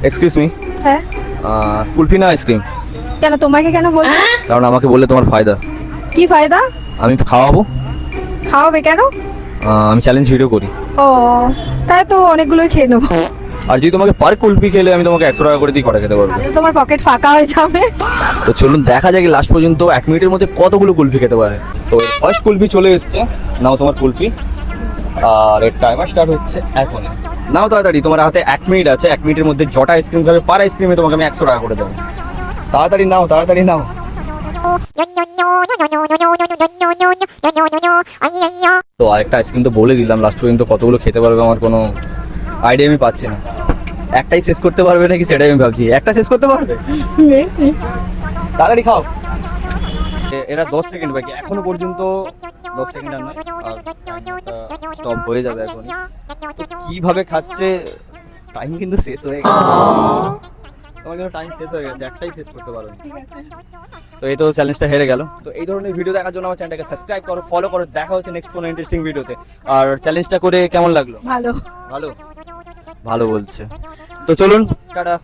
Excuse me, হ্যাঁ, কুলফি না ice cream? কেন তোমাকে কেন বলবো? কারণ আমাকে বললে তোমার ফায়দা। কি ফায়দা? আমি খাওয়াবো। খাওয়াবে কেন? আমি চ্যালেঞ্জ ভিডিও করি। ও, তাই তো অনেকগুলোই খেয়ে নেবো। আর যদি তোমাকে পার কুলফি খেলে আমি তোমাকে 100 টাকা করে দিয়ে কটা খেতে পারবো। তাহলে তোমার পকেট ফাঁকা হয়ে যাবে। তো চলুন দেখা যাক লাস্ট পর্যন্ত 1 মিনিটের মধ্যে কতগুলো কুলফি খেতে পারে। তো ফার্স্ট কুলফি চলে এসেছে, নাও তোমার কুলফি। আর এর টাইমার স্টার্ট হচ্ছে এখন। নাও তাড়াতাড়ি, তোমার হাতে 1 মিনিট আছে। 1 মিনিটের মধ্যে যটা আইসক্রিম খাবে পার আইসক্রিমে তোমাকে আমি 100 টাকা করে দেবো। তাড়াতাড়ি নাও, তাড়াতাড়ি নাও। তো আরেকটা আইসক্রিম তো বলে দিলাম, লাস্ট পর্যন্ত কতগুলো খেতে পারবে আমার কোনো আইডিয়া আমি পাচ্ছি না। একটাই শেষ করতে পারবে নাকি সেটাই আমি ভাবছি। একটা শেষ করতে পারবে? তাড়াতাড়ি খাও। এরা 10 সেকেন্ড বাকি, এখনো পর্যন্ত 10 সেকেন্ড আর নয়, আর স্টপ হয়ে যাবে এখন। কিভাবে খাচ্ছে, টাইম কিন্তু শেষ হয়ে গেছে। তোমার কিন্তু টাইম শেষ হয়ে গেছে, একটাই শেষ করতে পারো। তো এই তো চ্যালেঞ্জটা হেরে গেল। তো এই ধরনের ভিডিও দেখার জন্য আমার চ্যানেলটাকে সাবস্ক্রাইব করো, ফলো করো। দেখা হচ্ছে নেক্সট কোনো ইন্টারেস্টিং ভিডিওতে। আর চ্যালেঞ্জটা করে কেমন লাগলো? ভালো। ভালো, ভালো বলছে। তো চলুন, টাটা।